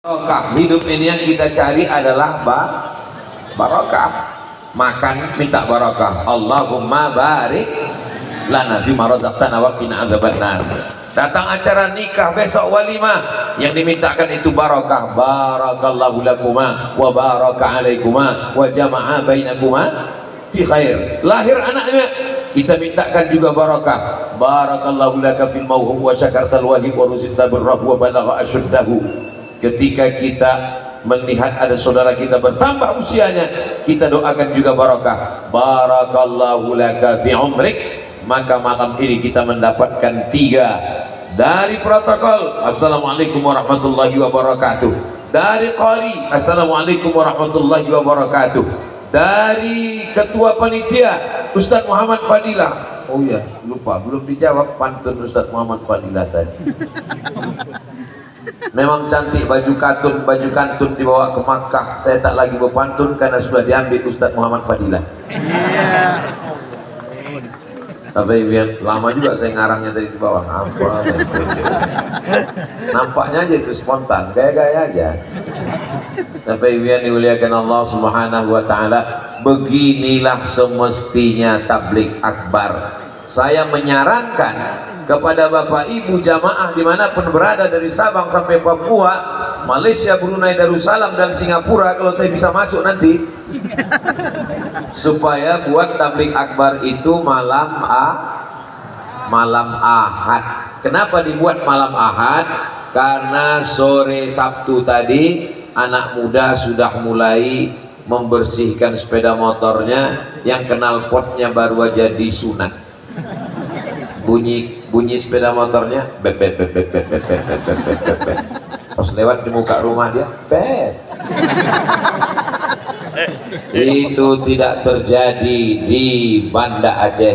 Barokah hidup ini yang kita cari adalah barokah. Makan minta barokah. Allahumma barik lana fima razaqtana wa qina adzabannar. Datang acara nikah besok walimah, yang dimintakan itu barokah. Barakallahu lakuma wa baraka alaikuma wa jama'a bainakuma fi khair. Lahir anaknya, kita mintakan juga barokah. Barakallahu laka fil mauhub wa syakartal wahib wa ruzqta birrahu wa balagha asyuddahu. Ketika kita melihat ada saudara kita bertambah usianya, kita doakan juga barokah. Barakallahu laka fi umrik. Maka malam ini kita mendapatkan 3 dari protokol. Assalamualaikum warahmatullahi wabarakatuh. Dari qari, assalamualaikum warahmatullahi wabarakatuh. Dari ketua panitia Ustadz Muhammad Fadilah. Oh ya, lupa, belum dijawab pantun Ustadz Muhammad Fadilah tadi. Memang cantik baju kantun dibawa ke Makkah. Saya tak lagi berpantun karena sudah diambil Ustadz Muhammad Fadilah. Tapi biar lama juga saya ngarangnya dari di bawah. Apa? Nampaknya aja itu spontan, gaya-gaya aja. Tapi biar dimuliakan Allah Subhanahu wa taala, beginilah semestinya tabligh akbar. Saya menyarankan kepada Bapak Ibu jamaah dimanapun berada, dari Sabang sampai Papua, Malaysia, Brunei Darussalam dan Singapura, kalau saya bisa masuk nanti, supaya buat tabligh akbar itu malam Ahad. Kenapa dibuat malam Ahad? Karena sore Sabtu tadi anak muda sudah mulai membersihkan sepeda motornya, yang kenal potnya baru aja disunat. Bunyi sepeda motornya bet. Pas lewat di muka rumah dia bet. Itu tidak terjadi di Banda Aceh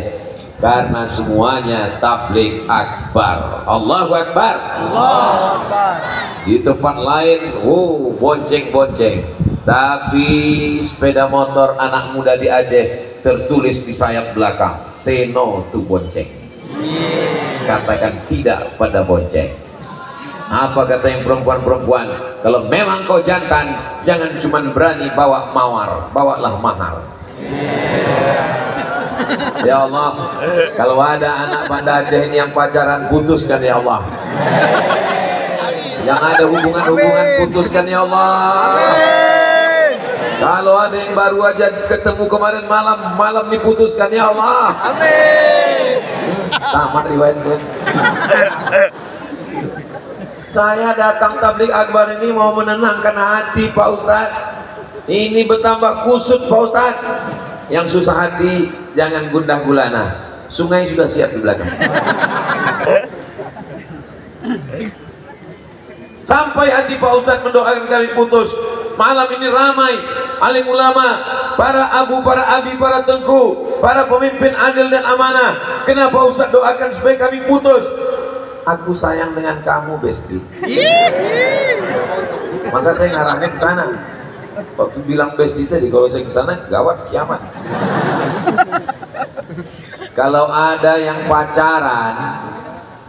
karena semuanya tabligh akbar. Allahu akbar. Allahu akbar. Di tempat lain bonceng-bonceng, tapi sepeda motor anak muda di Aceh tertulis di sayap belakang, say no to bonceng. Katakan tidak pada bonceng. Apa kata yang perempuan-perempuan? Kalau memang kau jantan, jangan cuma berani bawa mawar, bawalah mahar. Ya Allah, kalau ada anak Banda Aceh ini yang pacaran, putuskan ya Allah. Yang ada hubungan-hubungan, putuskan ya Allah. Kalau ada yang baru aja ketemu kemarin malam diputuskan ya Allah. Amin. Tamat riwayat gue. Saya datang tabligh akbar ini mau menenangkan hati Pak Ustadz. Ini bertambah kusut Pak Ustadz. Yang susah hati jangan gundah gulana. Sungai sudah siap di belakang. Sampai hati Pak Ustadz mendoakan kami putus. Malam ini ramai alim ulama, para abu, para abi, para tengku, para pemimpin adil dan amanah. Kenapa Ustadz doakan supaya kami putus? Aku sayang dengan kamu, Besti. Maka saya ngarahnya ke sana. Waktu bilang Besti tadi, kalau saya ke sana gawat kiamat. Kalau ada yang pacaran,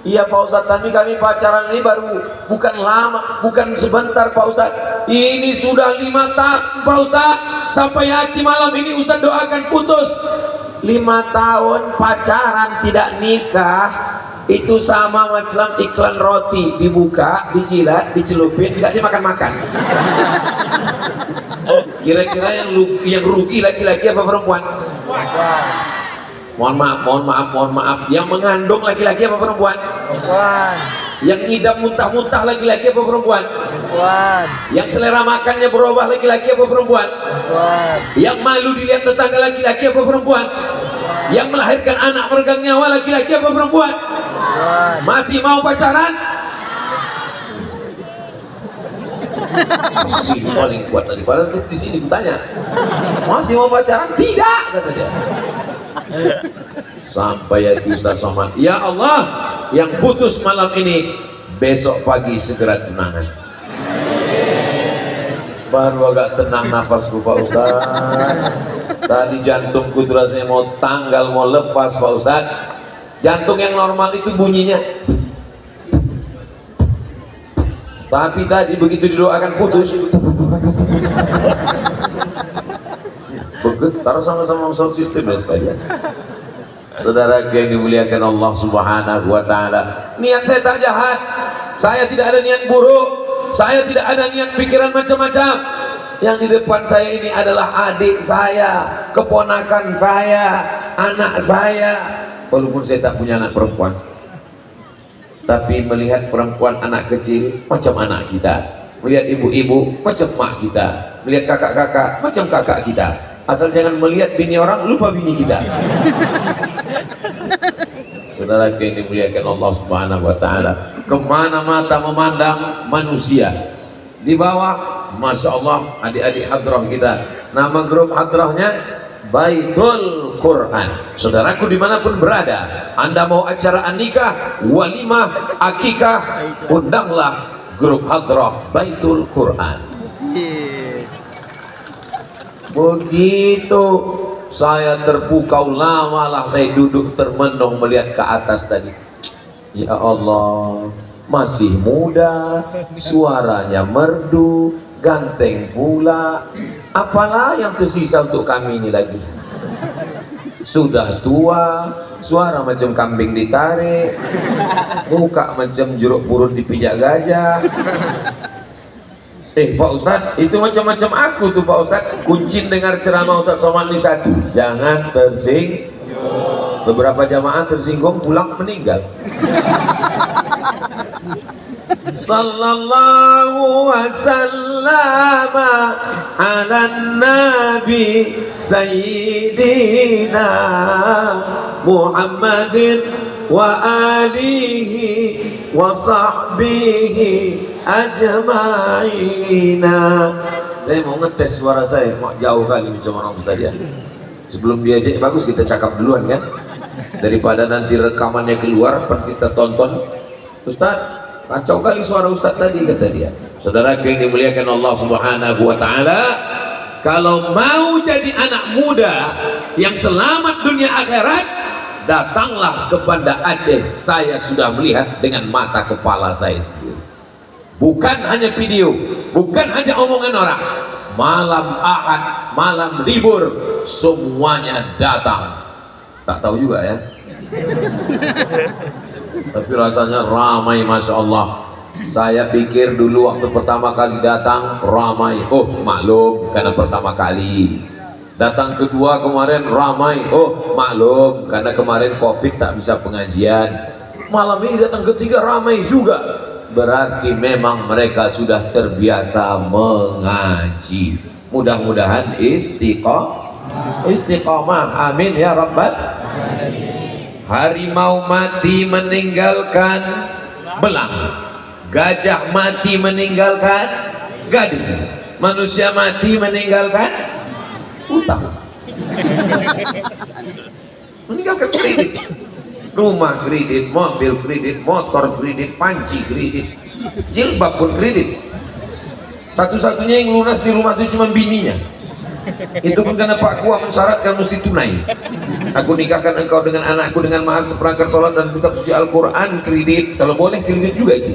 iya Pak Ustadz, tapi kami pacaran ini baru, bukan lama, bukan sebentar Pak Ustadz. Ini sudah 5 tahun Pak Ustadz. Sampai hati malam ini Ustadz doakan putus. 5 tahun pacaran tidak nikah, itu sama macam iklan roti, dibuka, dijilat, dicelupin, tidak dimakan-makan. Kira-kira yang rugi laki-laki apa perempuan? Mohon maaf. Yang mengandung laki-laki apa perempuan? Perempuan. Yang ngidam muntah-muntah laki-laki apa perempuan? Perempuan. Yang selera makannya berubah laki-laki apa perempuan? Perempuan. Yang malu dilihat tetangga laki-laki apa perempuan? Perempuan. Yang melahirkan anak meregang nyawa laki-laki apa perempuan? Perempuan. Masih mau pacaran? Sini paling kuat daripada di sini kutanya. Masih mau pacaran? Tidak, kata dia. Sampai ya Ustaz Somad, ya Allah, yang putus malam ini besok pagi segera tunangan. Baru agak tenang napasku Pak Ustaz. Tadi jantungku rasanya mau tanggal, mau lepas Pak Ustaz. Jantung yang normal itu bunyinya Tapi tadi begitu didoakan putus, bergetar sama-sama sound system ya sekalian. Saudara yang dimuliakan Allah Subhanahu wa taala, niat saya tak jahat. Saya tidak ada niat buruk. Saya tidak ada niat pikiran macam-macam. Yang di depan saya ini adalah adik saya, keponakan saya, anak saya. Walaupun saya tak punya anak perempuan, tapi melihat perempuan anak kecil macam anak kita, melihat ibu-ibu macam mak kita, melihat kakak-kakak macam kakak kita. Asal jangan melihat bini orang lupa bini kita. Saudara yang dimuliakan Allah Subhanahu wa taala, kemana mata memandang manusia. Di bawah, masya Allah, adik-adik hadrah kita, nama grup hadrahnya Baitul Quran. Saudaraku dimanapun berada, Anda mau acara nikah, walimah, akikah, undanglah grup hadrah Baitul Quran. Begitu saya terpukau, lamalah saya duduk termenung melihat ke atas tadi. Ya Allah, masih muda, suaranya merdu, ganteng pula. Apalah yang tersisa untuk kami ini lagi? Sudah tua, suara macam kambing ditarik, muka macam jeruk purut dipijak gajah. Pak Ustadz, itu macam-macam aku tuh Pak Ustadz. Kuncin dengar ceramah Ustadz Somad ini satu, jangan tersinggung. Beberapa jamaah tersinggung pulang meninggal. Sallallahu wasallam ala nabi sayyidina Muhammadin wa alihi wa sahbihi ajma'ina. Saya mau ngetes suara saya, mau jauh kali macam orang tadi ya. Sebelum diajak bagus kita cakap duluan kan, daripada nanti rekamannya keluar pas kita tonton. Ustaz, kacau kali suara Ustaz tadi, kata dia. Saudara yang dimuliakan Allah Subhanahu wa taala, kalau mau jadi anak muda yang selamat dunia akhirat, datanglah ke Banda Aceh. Saya sudah melihat dengan mata kepala saya sendiri. Bukan hanya video, bukan hanya omongan orang. Malam Ahad, malam libur, semuanya datang. Tak tahu juga ya. Tapi rasanya ramai, masya Allah. Saya pikir dulu waktu pertama kali datang ramai. Oh maklum, karena pertama kali. Datang kedua kemarin ramai. Oh maklum, karena kemarin Covid tak bisa pengajian. Malam ini datang ketiga ramai juga. Berarti memang mereka sudah terbiasa mengaji. Mudah-mudahan istiqomah. Amin ya rabbal alamin. Harimau mati meninggalkan belang, gajah mati meninggalkan gading, manusia mati meninggalkan utang, meninggalkan kredit, rumah kredit, mobil kredit, motor kredit, panci kredit, jilbab pun kredit. Satu-satunya yang lunas di rumah itu cuma bininya. Itu pun karena Pak Kua mensyaratkan mesti tunai. Aku nikahkan engkau dengan anakku dengan mahar seperangkat sholat dan kitab suci Al-Quran, kredit. Kalau boleh kredit juga itu.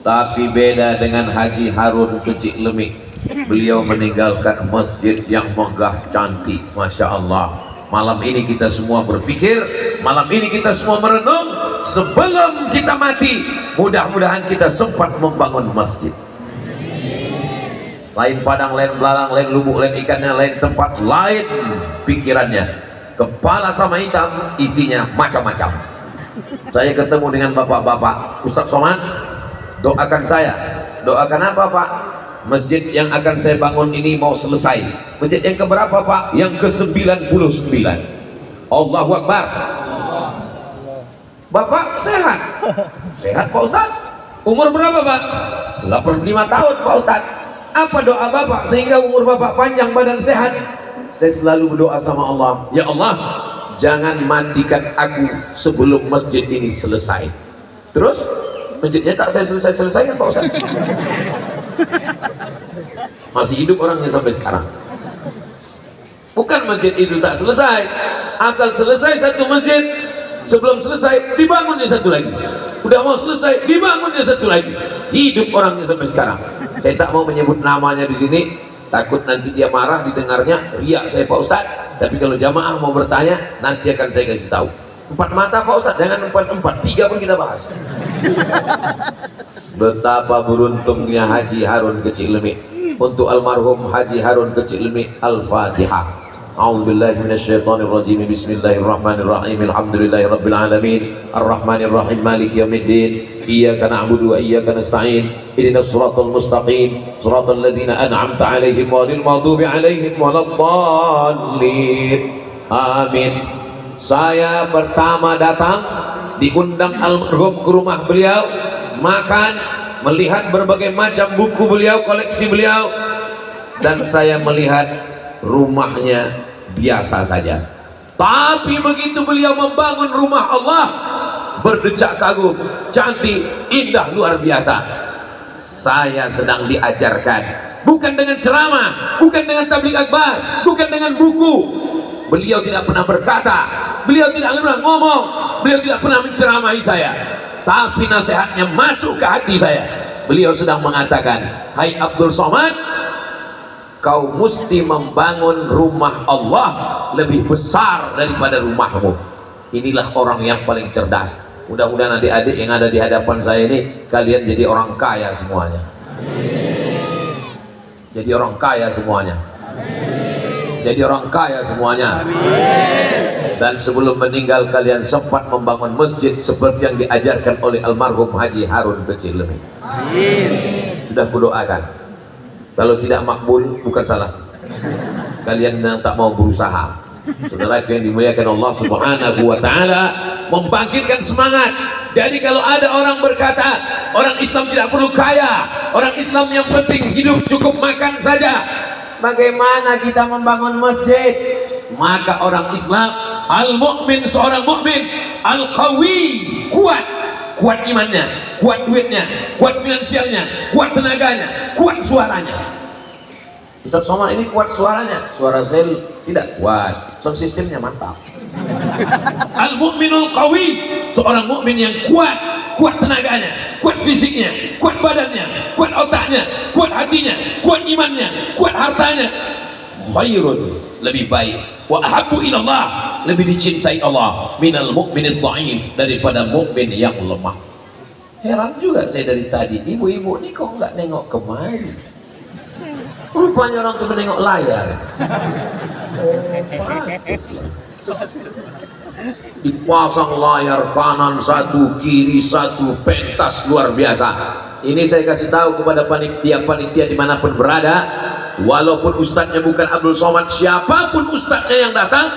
Tapi beda dengan Haji Harun Kecik Lemik. Beliau meninggalkan masjid yang megah cantik, masya Allah. Malam ini kita semua berpikir, malam ini kita semua merenung, sebelum kita mati mudah-mudahan kita sempat membangun masjid. Lain padang, lain belalang, lain lubuk, lain ikannya, lain tempat, lain pikirannya. Kepala sama hitam, isinya macam-macam. Saya ketemu dengan bapak-bapak, Ustaz Somad, doakan saya. Doakan apa Pak? Masjid yang akan saya bangun ini mau selesai. Masjid yang keberapa Pak? Yang ke-99. Allahu Akbar. Bapak sehat? Sehat Pak Ustaz. Umur berapa Pak? 85 tahun Pak Ustaz. Apa doa Bapak sehingga umur Bapak panjang, badan sehat? Saya selalu berdoa sama Allah, ya Allah, jangan matikan aku sebelum masjid ini selesai. Terus masjidnya tak saya selesaikan Pak Ustaz. Masih hidup orangnya sampai sekarang. Bukan masjid itu tak selesai, asal selesai satu masjid, sebelum selesai dibangunnya satu lagi. udah mau selesai, dibangunnya satu lagi, hidup orangnya sampai sekarang. Saya tak mau menyebut namanya di sini, takut nanti dia marah didengarnya, riak saya Pak Ustadz. Tapi kalau jamaah mau bertanya, nanti akan saya kasih tahu. 4 mata Pak Ustadz, jangan 4, 3 pun kita bahas. Betapa beruntungnya Haji Harun Kecik Lemik. Untuk almarhum Haji Harun Kecik Lemik, Al-Fatihah. A'udzubillahi minasyaitonirrajim. Bismillahirrahmanirrahim. Alhamdulillahirabbil alamin. Arrahmanirrahim. Maliki yaumiddin. Iyyaka na'budu wa iyyaka nasta'in. Ihdinas siratal mustaqim. Siratal ladzina an'amta 'alaihim ghairil maghdubi 'alaihim waladdallin. Amin. Saya pertama datang diundang almarhum ke rumah beliau, makan, melihat berbagai macam buku beliau, koleksi beliau, dan saya melihat rumahnya biasa saja. Tapi begitu beliau membangun rumah Allah, berdecak kagum, cantik, indah, luar biasa. Saya sedang diajarkan, bukan dengan ceramah, bukan dengan tabligh akbar, bukan dengan buku. Beliau tidak pernah berkata, beliau tidak pernah ngomong, beliau tidak pernah menceramahi saya, tapi nasihatnya masuk ke hati saya. Beliau sedang mengatakan, hai Abdul Somad, kau mesti membangun rumah Allah lebih besar daripada rumahmu. Inilah orang yang paling cerdas. Mudah-mudahan adik-adik yang ada di hadapan saya ini, kalian jadi orang kaya semuanya. Jadi orang kaya semuanya. Jadi orang kaya semuanya. Dan sebelum meninggal kalian sempat membangun masjid seperti yang diajarkan oleh almarhum Haji Harun Kecik Lemik. Sudah kudoakan. Kalau tidak makbul, bukan salah kalian yang tak mau berusaha. Saudara yang dimuliakan Allah Subhanahu wa ta'ala, membangkitkan semangat. Jadi kalau ada orang berkata orang Islam tidak perlu kaya, orang Islam yang penting hidup cukup makan saja, bagaimana kita membangun masjid? Maka orang Islam, al-mu'min, seorang mukmin, al-qawi, kuat imannya, kuat duitnya, kuat finansialnya, kuat tenaganya, kuat suaranya. Ustaz Somad ini kuat suaranya, suara saya tidak kuat, sound sistemnya mantap. Al-mu'minul qawi, seorang mukmin yang kuat tenaganya, kuat fisiknya, kuat badannya, kuat otaknya, kuat hatinya, kuat imannya, kuat hartanya. Khairun, lebih baik, wa ahabbu ilallah, lebih dicintai Allah, minal mu'minil dha'if, daripada mukmin yang lemah. Heran juga saya dari tadi, ibu-ibu ini kok nggak nengok kemari? Rupanya orang tuh menengok layar. Dipasang layar kanan satu, kiri satu, pentas luar biasa. Ini saya kasih tahu kepada panitia dimanapun berada, walaupun ustadznya bukan Abdul Somad, siapapun ustadznya yang datang,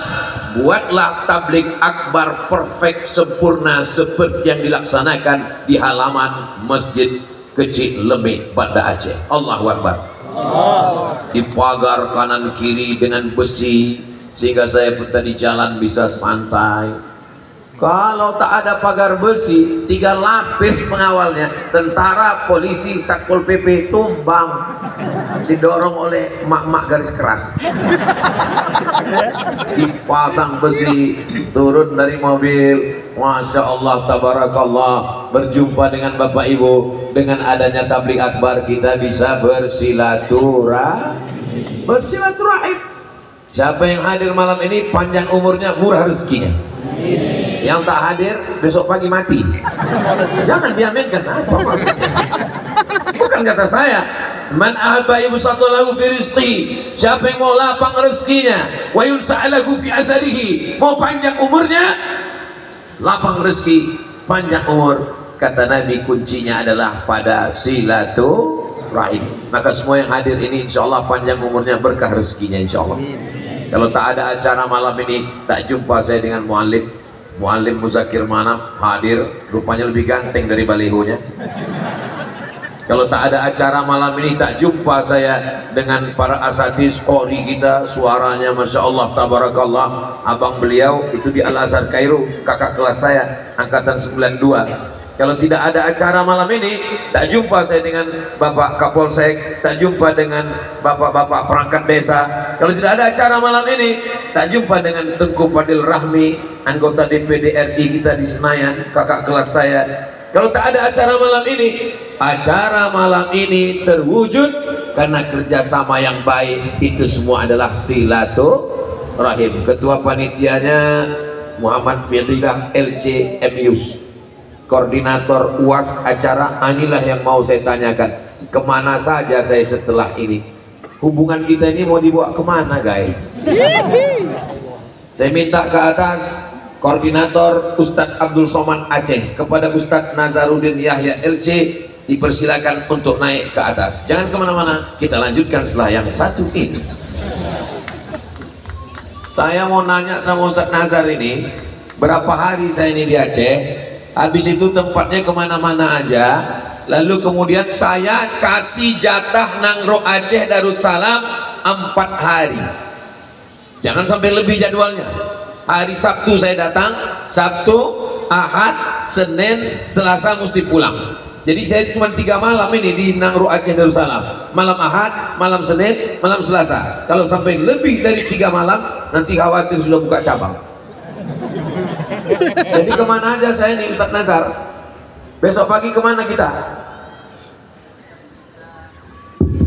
buatlah tabligh akbar perfect, sempurna seperti yang dilaksanakan di halaman Masjid Kecik Lemik, Banda Aceh. Allahu Akbar. Di pagar kanan kiri dengan besi, sehingga saya tadi jalan bisa santai. Kalau tak ada pagar besi, 3 lapis pengawalnya, tentara, polisi, satpol pp, tumbang, didorong oleh mak-mak garis keras. Dipasang besi, turun dari mobil, Masya Allah, tabarakallah, berjumpa dengan Bapak Ibu. Dengan adanya tabligh akbar kita bisa bersilaturahim. Siapa yang hadir malam ini panjang umurnya, murah rezekinya. Yang tak hadir besok pagi mati. Jangan diaminkan. Apa maksudnya? Bukan kata saya. Man ahabba yubsatalahu fi rizqi, siapa yang mau lapang rezekinya, wa yunsa'alahu fi azalihi, mau panjang umurnya, lapang rezeki, panjang umur. Kata Nabi, kuncinya adalah pada silaturahim. Maka semua yang hadir ini insya Allah panjang umurnya, berkah rezekinya insya Allah. Kalau tak ada acara malam ini, tak jumpa saya dengan muallim Muzakir mana hadir, rupanya lebih ganteng dari balihonya. Kalau tak ada acara malam ini, tak jumpa saya dengan para asatiz qori kita, suaranya Masya Allah, tabarakallah. Abang beliau itu di Al-Azhar Kairo, kakak kelas saya, angkatan 92. Kalau tidak ada acara malam ini, tak jumpa saya dengan Bapak Kapolsek, tak jumpa dengan Bapak-bapak perangkat desa. Kalau tidak ada acara malam ini, tak jumpa dengan Tengku Fadil Rahmi, anggota DPD RI kita di Senayan, kakak kelas saya. Kalau tak ada acara malam ini terwujud karena kerjasama yang baik. Itu semua adalah silaturahim. Ketua panitianya Muhammad Firdilah LC MIUS, koordinator UAS acara. Inilah yang mau saya tanyakan, kemana saja saya setelah ini? Hubungan kita ini mau dibawa kemana, guys? Saya minta ke atas koordinator Ustadz Abdul Somad Aceh kepada Ustadz Nazaruddin Yahya LC, dipersilakan untuk naik ke atas. Jangan kemana-mana, kita lanjutkan setelah yang satu ini. Saya mau nanya sama Ustadz Nazar ini, berapa hari saya ini di Aceh, habis itu tempatnya kemana-mana aja, lalu kemudian saya kasih jatah Nangro Aceh Darussalam 4 hari. Jangan sampai lebih jadwalnya. Hari Sabtu saya datang, Sabtu, Ahad, Senin, Selasa mesti pulang. Jadi saya cuma 3 malam ini di Nangro Aceh Darussalam. Malam Ahad, malam Senin, malam Selasa. Kalau sampai lebih dari 3 malam, nanti khawatir sudah buka cabang. Jadi kemana aja saya nih Ustadz Nazar? Besok pagi kemana kita?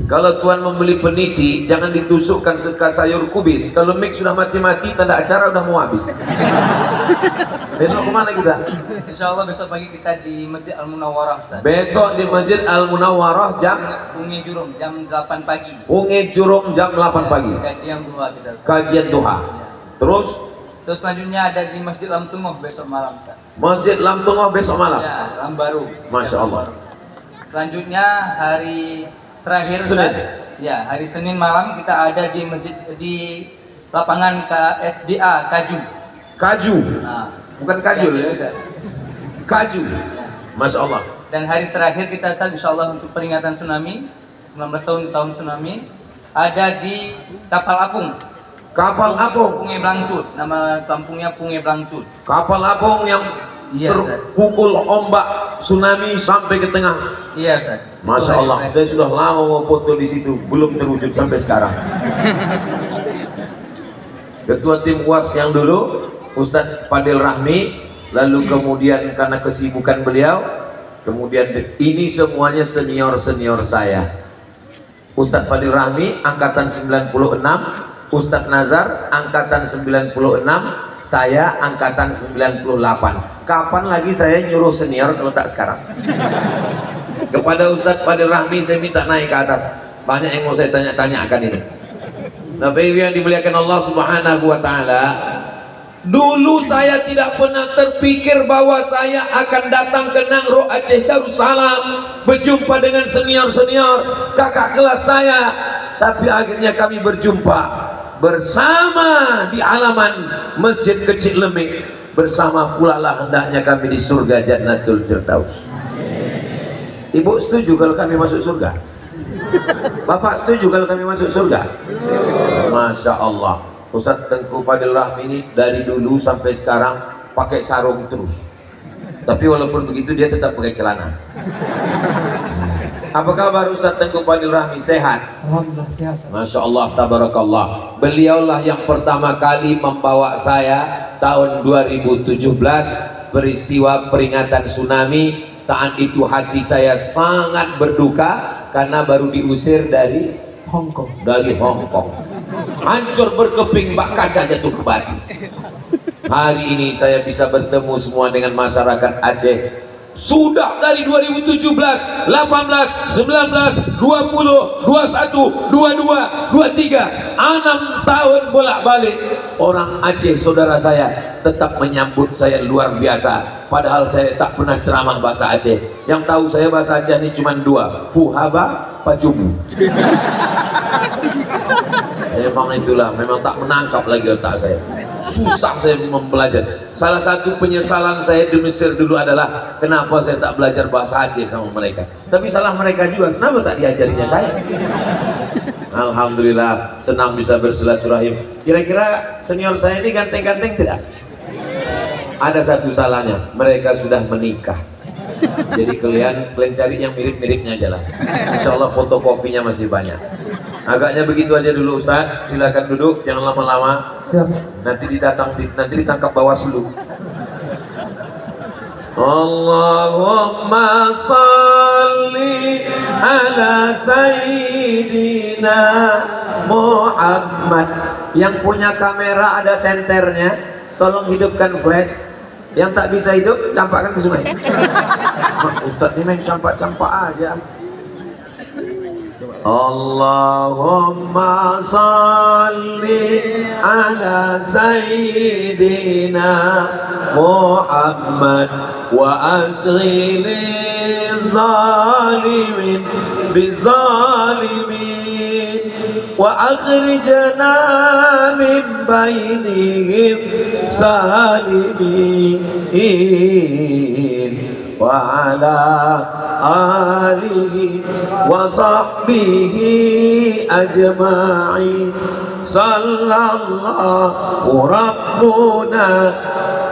Kalau Tuhan membeli peniti, jangan ditusukkan seka sayur kubis. Kalau mix sudah mati-mati, tanda acara udah mau habis. Besok kemana kita? Insya Allah besok pagi kita di Masjid Al Munawwarah, Ustaz. Besok di Masjid Al Munawwarah jam Unge Jurum jam 8 pagi. Unge Jurum jam 8 pagi. Kajian duha kita, Ustaz. Kajian duha. Ya. Terus selanjutnya ada di Masjid Lam Tungoh besok malam, Ustaz. Masjid Lam Tungoh besok malam. Ya, Lam Baru. Masya Allah. Selanjutnya hari terakhir, Senin. Ya, hari Senin malam kita ada di masjid di lapangan KSDA Kaju. Kaju. Nah, Bukan kajul ya. Ustaz. Kaju. Ya. Masya Allah. Dan hari terakhir kita insya Allah untuk peringatan tsunami 19 tahun tsunami ada di Kapal Apung. Kapal apung. Punge Blangcut, nama kampungnya Punge Blangcut. Kapal apung yang Iya, terpukul ombak tsunami sampai ke tengah. Iya, Ustaz. Masya Allah, saya sudah lama mau foto di situ, belum terwujud sampai sekarang. Ketua tim UAS yang dulu Ustadz Fadil Rahmi, lalu kemudian karena kesibukan beliau, kemudian ini semuanya senior-senior saya. Ustadz Fadil Rahmi angkatan 96, Ustadz Nazar angkatan 96, saya angkatan 98. Kapan lagi saya nyuruh senior kalau tak sekarang? Kepada Ustadz Fadil Rahmi saya minta naik ke atas. Banyak yang mau saya tanya-tanyakan ini. Bapak Ibu yang dimuliakan Allah Subhanahu wa taala, dulu saya tidak pernah terpikir bahwa saya akan datang ke Nangro Aceh Darussalam berjumpa dengan senior-senior kakak kelas saya, tapi akhirnya kami berjumpa bersama di halaman Masjid Kecil Lemik, bersama pula lah hendaknya kami di surga Jannatul Firdaus. Ibu setuju kalau kami masuk surga? Bapak setuju kalau kami masuk surga? Masya Allah. Ustadz Tengku Fadil Rahmi ini dari dulu sampai sekarang pakai sarung terus. Tapi walaupun begitu dia tetap pakai celana. Apa kabar Ustadz Tengku Fadil Rahmi? Sehat? Alhamdulillah sehat. Masya Allah, tabarakallah. Beliaulah yang pertama kali membawa saya tahun 2017 peristiwa peringatan tsunami. Saat itu hati saya sangat berduka karena baru diusir dari Hongkong. Hancur berkeping, bak kaca jatuh ke batu. Hari ini saya bisa bertemu semua dengan masyarakat Aceh. Sudah dari 2017, 18, 19, 20, 21, 22, 23, 6 tahun bolak-balik. Orang Aceh saudara saya tetap menyambut saya luar biasa. Padahal saya tak pernah ceramah bahasa Aceh. Yang tahu saya bahasa Aceh ini cuma 2, Puhaba, Pacubu. Memang itulah, memang tak menangkap lagi otak saya. Susah saya mempelajari. Salah satu penyesalan saya di Mesir dulu adalah kenapa saya tak belajar bahasa Aceh sama mereka. Tapi salah mereka juga, kenapa tak diajarinya saya? Alhamdulillah, senang bisa bersilaturahim. Kira-kira senior saya ini ganteng-ganteng tidak? Ada satu salahnya, mereka sudah menikah. Jadi kalian cari yang mirip-miripnya aja lah. Insya Allah fotokopinya masih banyak. Agaknya begitu aja dulu Ustaz. Silakan duduk, jangan lama-lama. Nanti ditangkap Bawaslu. Allahumma salli ala sayyidina Muhammad. Yang punya kamera ada senternya, tolong hidupkan flash. Yang tak bisa hidup, campakkan ke sungai. Ustadz ini main campak-campak aja. Allahumma salli ala sayyidina Muhammad wa asghili zalimin bizalimin wa akhrijna min bainihim salimin wa ala alihi wa sahbihi ajma'in. Sallallahu rabbuna